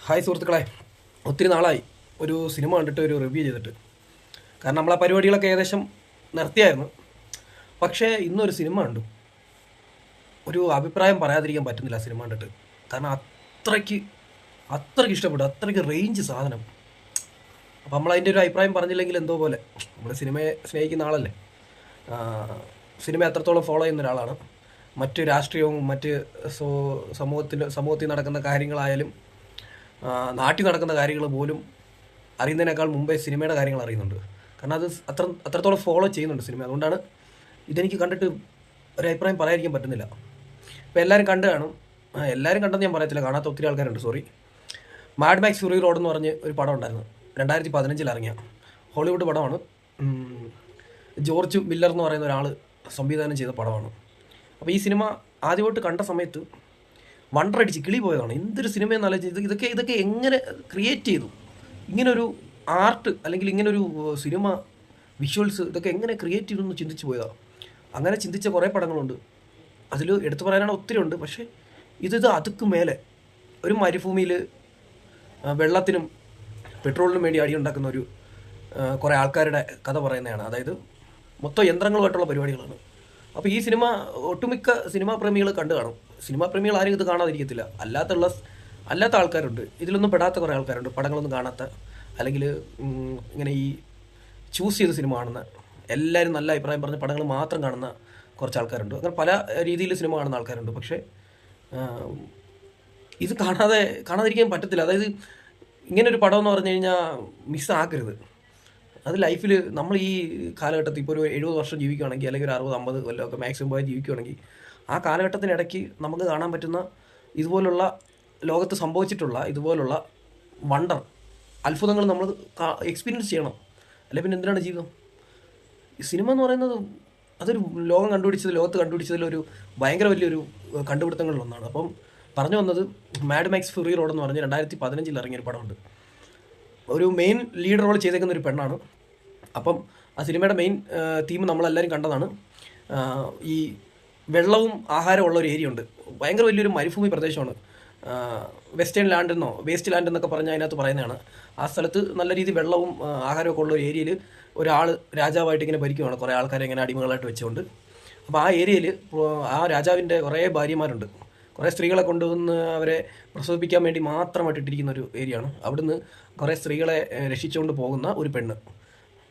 Hi സുഹൃത്തുക്കളെ, ഒത്തിരി നാളായി ഒരു സിനിമ കണ്ടിട്ട് ഒരു റിവ്യൂ ചെയ്തിട്ട്. കാരണം നമ്മളെ പരിപാടികളൊക്കെ ഏകദേശം നിർത്തിയായിരുന്നു. പക്ഷേ ഇന്നൊരു സിനിമ കണ്ടു. ഒരു അഭിപ്രായം പറയാതിരിക്കാൻ പറ്റുന്നില്ല സിനിമ കണ്ടിട്ട്. കാരണം അത്രയ്ക്ക് അത്രയ്ക്ക് ഇഷ്ടപ്പെട്ടു, അത്രയ്ക്ക് റേഞ്ച് സാധനം. അപ്പം നമ്മളതിൻ്റെ ഒരു അഭിപ്രായം പറഞ്ഞില്ലെങ്കിൽ എന്തോ പോലെ. നമ്മൾ സിനിമയെ സ്നേഹിക്കുന്ന ആളല്ലേ, സിനിമ എത്രത്തോളം ഫോളോ ചെയ്യുന്ന ഒരാളാണ്. മറ്റ് രാഷ്ട്രീയവും മറ്റ് സമൂഹത്തിൽ നടക്കുന്ന കാര്യങ്ങളായാലും നാട്ടിൽ നടക്കുന്ന കാര്യങ്ങൾ പോലും അറിയുന്നതിനേക്കാൾ മുമ്പേ സിനിമയുടെ കാര്യങ്ങൾ അറിയുന്നുണ്ട്. കാരണം അത് അത്രത്തോളം ഫോളോ ചെയ്യുന്നുണ്ട് സിനിമ. അതുകൊണ്ടാണ് ഇതെനിക്ക് കണ്ടിട്ട് ഒരു അഭിപ്രായം പറയാതിരിക്കാൻ പറ്റുന്നില്ല. ഇപ്പോൾ എല്ലാവരും കണ്ടു കാണും. എല്ലാവരും കണ്ടെന്ന് ഞാൻ പറയത്തില്ല, കാണാത്ത ഒത്തിരി ആൾക്കാരുണ്ട്, sorry. Mad Max Fury Road എന്ന് പറഞ്ഞ് ഒരു പടം ഉണ്ടായിരുന്നു, 2015 ഇറങ്ങിയ ഹോളിവുഡ് പടമാണ്. ജോർജ് മില്ലർ എന്ന് പറയുന്ന ഒരാൾ സംവിധാനം ചെയ്ത പടമാണ്. അപ്പോൾ ഈ സിനിമ ആദ്യമായിട്ട് കണ്ട സമയത്ത് വണ്ടറടിച്ച് കിളി പോയതാണ്. എന്തൊരു സിനിമയെന്നല്ല, ഇതൊക്കെ എങ്ങനെ ക്രിയേറ്റ് ചെയ്തു, ഇങ്ങനൊരു ആർട്ട് അല്ലെങ്കിൽ ഇങ്ങനൊരു സിനിമ വിഷ്വൽസ് ഇതൊക്കെ എങ്ങനെ ക്രിയേറ്റ് ചെയ്തു എന്ന് ചിന്തിച്ച് പോയതാണ്. അങ്ങനെ ചിന്തിച്ച കുറേ പടങ്ങളുണ്ട്, അതിൽ എടുത്തു പറയാനാണ് ഒത്തിരി ഉണ്ട്. പക്ഷേ ഇത് അതുക്ക് മേലെ ഒരു മരുഭൂമിയിൽ വെള്ളത്തിനും പെട്രോളിനും വേണ്ടി അടിയുണ്ടാക്കുന്ന ഒരു കുറേ ആൾക്കാരുടെ കഥ പറയുന്നതാണ്. അതായത് മൊത്തം യന്ത്രങ്ങളുമായിട്ടുള്ള പരിപാടികളാണ്. അപ്പോൾ ഈ സിനിമ ഒട്ടുമിക്ക സിനിമാ പ്രേമികൾ കണ്ടു കാണും. സിനിമാ പ്രേമികൾ ആരും ഇത് കാണാതിരിക്കത്തില്ല. അല്ലാത്ത ആൾക്കാരുണ്ട്, ഇതിലൊന്നും പെടാത്ത കുറേ ആൾക്കാരുണ്ട്, പടങ്ങളൊന്നും കാണാത്ത, അല്ലെങ്കിൽ ഇങ്ങനെ ഈ ചൂസ് ചെയ്ത് സിനിമ കാണുന്ന, എല്ലാവരും നല്ല അഭിപ്രായം പറഞ്ഞ പടങ്ങൾ മാത്രം കാണുന്ന കുറച്ച് ആൾക്കാരുണ്ട്. അങ്ങനെ പല രീതിയിൽ സിനിമ കാണുന്ന ആൾക്കാരുണ്ട്. പക്ഷേ ഇത് കാണാതിരിക്കാൻ പറ്റത്തില്ല. അതായത് ഇങ്ങനൊരു പടം എന്ന് പറഞ്ഞു കഴിഞ്ഞാൽ മിസ്സാക്കരുത്. അത് ലൈഫിൽ നമ്മൾ ഈ കാലഘട്ടത്തിൽ ഇപ്പോൾ ഒരു 70 വർഷം ജീവിക്കുകയാണെങ്കിൽ, അല്ലെങ്കിൽ ഒരു 60-50 കൊല്ലമൊക്കെ മാക്സിമം പോയി ജീവിക്കുകയാണെങ്കിൽ, ആ കാലഘട്ടത്തിനിടയ്ക്ക് നമുക്ക് കാണാൻ പറ്റുന്ന ഇതുപോലുള്ള ലോകത്ത് സംഭവിച്ചിട്ടുള്ള ഇതുപോലുള്ള വണ്ടർ അത്ഭുതങ്ങൾ നമ്മൾ എക്സ്പീരിയൻസ് ചെയ്യണം. അല്ലെ പിന്നെ എന്തിനാണ് ജീവിതം? ഈ സിനിമ എന്ന് പറയുന്നത് അതൊരു ലോകത്ത് കണ്ടുപിടിച്ചതിലൊരു ഭയങ്കര വലിയൊരു കണ്ടുപിടുത്തങ്ങളിലൊന്നാണ്. അപ്പം പറഞ്ഞു വന്നത്, മാഡ് മാക്സ് ഫ്യൂറി റോഡ് എന്ന് പറഞ്ഞ് 2015 ഇറങ്ങിയൊരു പടമുണ്ട്. ഒരു മെയിൻ ലീഡ് റോൾ ചെയ്തേക്കുന്ന ഒരു പെണ്ണാണ്. അപ്പം ആ സിനിമയുടെ മെയിൻ തീം നമ്മളെല്ലാവരും കണ്ടതാണ്. ഈ വെള്ളവും ആഹാരവും ഉള്ള ഒരു ഏരിയ ഉണ്ട്, ഭയങ്കര വലിയൊരു മരുഭൂമി പ്രദേശമാണ്. വേസ്റ്റ് ലാൻഡ് എന്നൊക്കെ പറഞ്ഞാൽ അതിനകത്ത് പറയുന്നതാണ്. ആ സ്ഥലത്ത് നല്ല രീതിയിൽ വെള്ളവും ആഹാരമൊക്കെ ഉള്ള ഒരു ഏരിയയിൽ ഒരാൾ രാജാവായിട്ട് ഇങ്ങനെ ഭരിക്കുകയാണ്, കുറേ ആൾക്കാരെ ഇങ്ങനെ അടിമകളായിട്ട് വെച്ചുകൊണ്ട്. അപ്പോൾ ആ ഏരിയയിൽ ആ രാജാവിൻ്റെ കുറേ ഭാര്യമാരുണ്ട്, കുറേ സ്ത്രീകളെ കൊണ്ടുവന്ന് അവരെ പ്രസവിപ്പിക്കാൻ വേണ്ടി മാത്രമായിട്ട് ഇട്ടിരിക്കുന്ന ഒരു ഏരിയയാണ്. അവിടുന്ന് കുറേ സ്ത്രീകളെ രക്ഷിച്ചുകൊണ്ട് പോകുന്ന ഒരു പെണ്ണ്,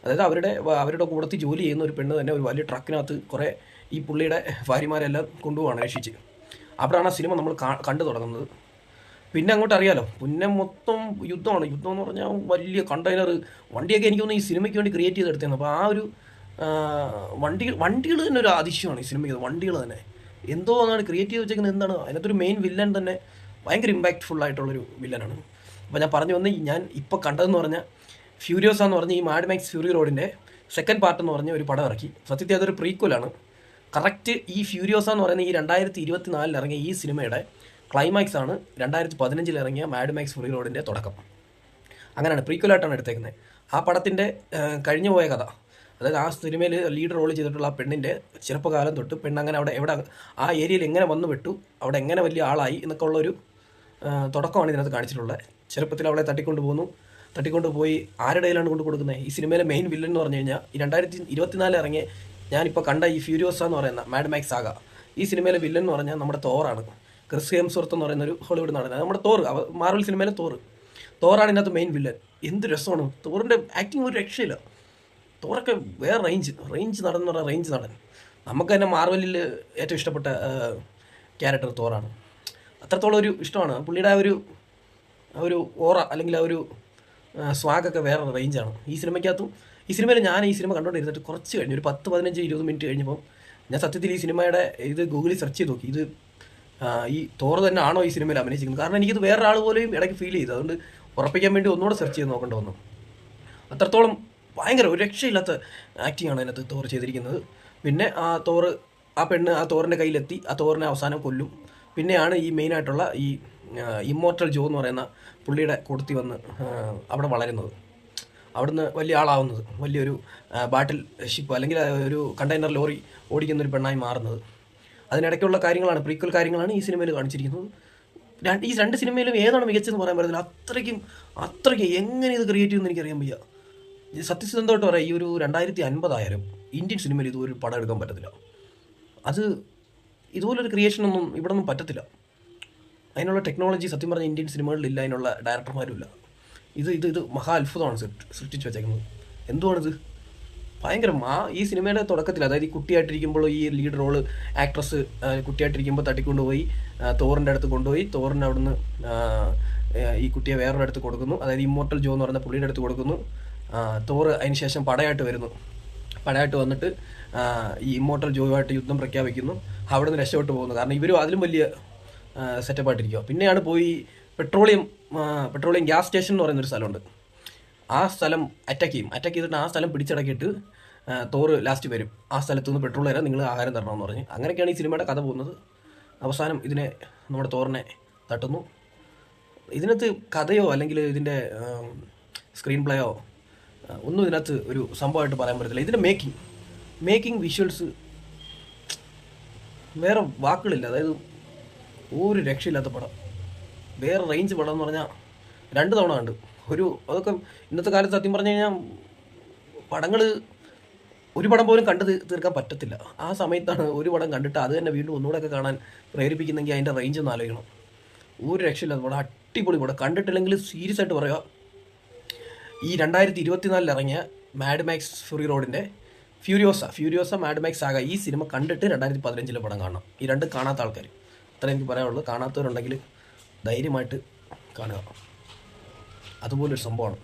അതായത് അവരുടെ കൂടത്തിൽ ജോലി ചെയ്യുന്ന ഒരു പെണ്ണ് തന്നെ ഒരു വലിയ ട്രക്കിനകത്ത് കുറേ ഈ പുള്ളിയുടെ ഭാര്യമാരെല്ലാം കൊണ്ടുപോവാണ് രക്ഷിച്ച്. അവിടെയാണ് ആ സിനിമ നമ്മൾ കണ്ടു തുടങ്ങുന്നത്. പിന്നെ അങ്ങോട്ട് അറിയാലോ, പിന്നെ മൊത്തം യുദ്ധമാണ്. യുദ്ധം എന്ന് പറഞ്ഞാൽ വലിയ കണ്ടെയ്നർ വണ്ടിയൊക്കെ എനിക്ക് തോന്നുന്നു ഈ സിനിമയ്ക്ക് വേണ്ടി ക്രിയേറ്റ് ചെയ്തെടുത്തതാണ്. അപ്പോൾ ആ ഒരു വണ്ടികൾ തന്നെ ഒരു അതിശയമാണ് ഈ സിനിമയ്ക്ക്. വണ്ടികൾ തന്നെ എന്തോ എന്നാണ് ക്രിയേറ്റ് ചെയ്ത് വെച്ചേക്കുന്നത്. എന്താണ് അതിനകത്തൊരു മെയിൻ വില്ലൻ തന്നെ ഭയങ്കര ഇമ്പാക്റ്റ്ഫുൾ ആയിട്ടുള്ളൊരു വില്ലനാണ്. അപ്പോൾ ഞാൻ പറഞ്ഞു വന്ന്, ഞാൻ ഇപ്പോൾ കണ്ടതെന്ന് പറഞ്ഞാൽ ഫ്യൂരിയോസ എന്ന് പറഞ്ഞ് ഈ മാഡ് മാക്സ് ഫ്യൂറി റോഡിൻ്റെ സെക്കൻഡ് പാർട്ട് എന്ന് പറഞ്ഞ ഒരു പടം ഇറക്കി. സത്യത്തിൽ അതൊരു പ്രീക്വലാണ്. കറക്റ്റ് ഈ ഫ്യൂരിയോസ എന്ന് പറയുന്ന ഈ 2024 ഇറങ്ങിയ ഈ സിനിമയുടെ ക്ലൈമാക്സ് ആണ് 2015 ഇറങ്ങിയ മാഡ് മാക്സ് ഫ്യൂറി റോഡിൻ്റെ തുടക്കം. അങ്ങനെയാണ് പ്രീക്വലായിട്ടാണ് എടുത്തേക്കുന്നത്. ആ പടത്തിൻ്റെ കഴിഞ്ഞു പോയ കഥ, അതായത് ആ സിനിമയിൽ ലീഡ് റോൾ ചെയ്തിട്ടുള്ള ആ പെണ്ണിൻ്റെ ചെറുപ്പകാലം തൊട്ട് പെണ്ണങ്ങനെ എവിടെ ആ ഏരിയയിൽ എങ്ങനെ വന്നു വിട്ടു, അവിടെ എങ്ങനെ വലിയ ആളായി എന്നൊക്കെ ഉള്ളൊരു തുടക്കമാണ് ഇതിനകത്ത് കാണിച്ചിട്ടുള്ളത്. ചെറുപ്പത്തിൽ അവളെ തട്ടിക്കൊണ്ടുപോയി ആരുടെ കയ്യിലാണ് കൊണ്ട് കൊടുക്കുന്നത്? ഈ സിനിമയിലെ മെയിൻ വില്ലൻ എന്ന് പറഞ്ഞു കഴിഞ്ഞാൽ ഈ 2024 ഇറങ്ങിയ ഞാനിപ്പോൾ കണ്ട ഈ ഫ്യൂരിയോസ എന്ന് പറയുന്ന മാഡ് മാക്സ് സാഗ, ഈ സിനിമയിലെ വില്ലൻ എന്ന് പറഞ്ഞാൽ നമ്മുടെ തോറാണ്. ക്രിസ് ഹെംസ്വർത്ത് എന്ന് പറയുന്ന ഒരു ഹോളിവുഡ് നടന്നത്, നമ്മുടെ മാർവൽ സിനിമയിലെ തോറാണ് ഇതിനകത്ത് മെയിൻ വില്ലൻ. എന്ത് രസമാണ് തോറിൻ്റെ ആക്ടിങ്, ഒരു രക്ഷയില്ല. തോറൊക്കെ വേറെ റേഞ്ച് നടൻ. നമുക്ക് തന്നെ മാർവലിൽ ഏറ്റവും ഇഷ്ടപ്പെട്ട ക്യാരക്ടർ തോറാണ്. അത്രത്തോളം ഒരു ഇഷ്ടമാണ് പുള്ളിയുടെ ആ ഒരു ഓറ, അല്ലെങ്കിൽ ആ ഒരു സ്വാഗൊക്കെ വേറെ റേഞ്ചാണ് ഈ സിനിമയിൽ. ഞാൻ ഈ സിനിമ കണ്ടുകൊണ്ടിരുന്നിട്ട് കുറച്ച് കഴിഞ്ഞ് ഒരു 10-15-20 മിനിറ്റ് കഴിഞ്ഞപ്പോൾ ഞാൻ സത്യത്തിൽ ഈ സിനിമയുടെ ഇത് ഗൂഗിളിൽ സെർച്ച് ചെയ്ത് നോക്കി, ഇത് ഈ തോറ് തന്നെ ആണോ ഈ സിനിമയിൽ അഭിനയിച്ചിരിക്കുന്നത്. കാരണം എനിക്കിത് വേറൊരാൾ പോലെയും ഇടയ്ക്ക് ഫീൽ ചെയ്തു. അതുകൊണ്ട് ഉറപ്പിക്കാൻ വേണ്ടി ഒന്നുകൂടെ സെർച്ച് ചെയ്ത് നോക്കേണ്ടി വന്നു. അത്രത്തോളം ഭയങ്കര ഒരു രക്ഷയില്ലാത്ത ആക്ടിങ് ആണ് അതിനകത്ത് തോറ് ചെയ്തിരിക്കുന്നത്. പിന്നെ ആ പെണ്ണ് ആ തോറിൻ്റെ കയ്യിലെത്തി, ആ തോറിനെ അവസാനം കൊല്ലും. പിന്നെയാണ് ഈ മെയിനായിട്ടുള്ള ഈ ഇമ്മോർട്ടൽ ജോ എന്ന് പറയുന്ന പുള്ളിയുടെ കൂടത്തി വന്ന് അവിടെ വളരുന്നത്, അവിടുന്ന് വലിയ ആളാവുന്നത്, വലിയൊരു ബാട്ടിൽ ഷിപ്പ് അല്ലെങ്കിൽ ഒരു കണ്ടെയ്നർ ലോറി ഓടിക്കുന്നൊരു പെണ്ണായി മാറുന്നത്. അതിനിടയ്ക്കുള്ള കാര്യങ്ങളാണ്, പ്രീക്വൽ കാര്യങ്ങളാണ് ഈ സിനിമയിൽ കാണിച്ചിരിക്കുന്നത്. ഈ രണ്ട് സിനിമയിലും ഏതാണ് മികച്ചതെന്ന് പറയാൻ പറ്റത്തില്ല. അത്രയ്ക്ക് എങ്ങനെ ഇത് ക്രിയേറ്റ് ചെയ്യുമെന്ന് എനിക്കറിയാൻ വയ്യ. സത്യസന്ധമായിട്ട് പറയാം, ഈ ഒരു 2050 ഇന്ത്യൻ സിനിമയിൽ ഇതൊരു പടം എടുക്കാൻ പറ്റത്തില്ല. അത് ഇതുപോലൊരു ക്രിയേഷനൊന്നും ഇവിടെ ഒന്നും പറ്റത്തില്ല. അതിനുള്ള ടെക്നോളജി സത്യം പറഞ്ഞ ഇന്ത്യൻ സിനിമകളിലില്ല, അതിനുള്ള ഡയറക്ടർമാരും ഇല്ല. ഇത് മഹാ അത്ഭുതമാണ് സൃഷ്ടിച്ചു വെച്ചേക്കുന്നത്. എന്തുവാണിത്? ഭയങ്കരം. ഈ സിനിമയുടെ തുടക്കത്തിൽ, അതായത് ഈ കുട്ടിയായിട്ടിരിക്കുമ്പോൾ ഈ ലീഡ് റോള് ആക്ട്രസ് കുട്ടിയായിട്ടിരിക്കുമ്പോൾ തട്ടിക്കൊണ്ടുപോയി തോറിൻ്റെ അടുത്ത് കൊണ്ടുപോയി, തോറിൻ്റെ അവിടുന്ന് ഈ കുട്ടിയെ വേറൊരു അടുത്ത് കൊടുക്കുന്നു, അതായത് ഇമ്മോർട്ടൽ ജോ എന്ന് പറയുന്ന പുള്ളിയുടെ അടുത്ത് കൊടുക്കുന്നു. തോറ് അതിന് ശേഷം പടയായിട്ട് വരുന്നു. പടയായിട്ട് വന്നിട്ട് ഈ ഇമ്മോർട്ടൽ ജോയുമായിട്ട് യുദ്ധം പ്രഖ്യാപിക്കുന്നു. അവിടെ നിന്ന് രക്ഷപ്പെട്ടു പോകുന്നു. കാരണം ഇവരും അതിലും വലിയ സെറ്റപ്പായിട്ടിരിക്കുക. പിന്നെയാണ് പോയി പെട്രോളിയം ഗ്യാസ് സ്റ്റേഷൻ എന്ന് പറയുന്നൊരു സ്ഥലമുണ്ട്. ആ സ്ഥലം അറ്റാക്ക് ചെയ്തിട്ട് ആ സ്ഥലം പിടിച്ചടക്കിയിട്ട് തോറ് ലാസ്റ്റ് വരും. ആ സ്ഥലത്തു നിന്ന് പെട്രോൾ തരാൻ നിങ്ങൾ ആഹാരം തരണമെന്ന് പറഞ്ഞ്. അങ്ങനെയൊക്കെയാണ് ഈ സിനിമയുടെ കഥ പോകുന്നത്. അവസാനം നമ്മുടെ തോറിനെ തട്ടുന്നു. ഇതിനകത്ത് കഥയോ അല്ലെങ്കിൽ ഇതിൻ്റെ സ്ക്രീൻ പ്ലേയോ ഒന്നും ഇതിനകത്ത് ഒരു സംഭവമായിട്ട് പറയാൻ പറ്റത്തില്ല. ഇതിൻ്റെ മേക്കിംഗ് വിഷ്വൽസ് വേറെ വാക്കുകളില്ല. അതായത് ഒരു രക്ഷയില്ലാത്ത പടം, വേറെ റേഞ്ച് പടം എന്ന് പറഞ്ഞാൽ 2 തവണ കണ്ട്. അതൊക്കെ ഇന്നത്തെ കാലത്ത് സത്യം പറഞ്ഞു കഴിഞ്ഞാൽ ഒരു പടം പോലും കണ്ട് തീർക്കാൻ പറ്റത്തില്ല. ആ സമയത്താണ് ഒരു പടം കണ്ടിട്ട് അത് തന്നെ വീണ്ടും ഒന്നുകൂടെയൊക്കെ കാണാൻ പ്രേരിപ്പിക്കുന്നെങ്കിൽ അതിൻ്റെ റേഞ്ച് ഒന്ന് ആലോചിക്കണം. ഒരു രക്ഷയില്ലാത്ത പടം, അടിപൊളി പടം. കണ്ടിട്ടില്ലെങ്കിൽ സീരിയസ് ആയിട്ട് പറയുക, ഈ 2024 ഇറങ്ങിയ മാഡ് മാക്സ് ഫ്യൂറി റോഡിൻ്റെ ഫ്യൂരിയോസ മാഡ് മാക്സ് ആക ഈ സിനിമ കണ്ടിട്ട് 2015 പടം കാണണം. ഈ രണ്ടും കാണാത്ത ആൾക്കാർ, അത്ര എനിക്ക് പറയാനുള്ളൂ. കാണാത്തവരുണ്ടെങ്കിൽ ധൈര്യമായിട്ട് കാണുക. അതുപോലൊരു സംഭവമാണ്.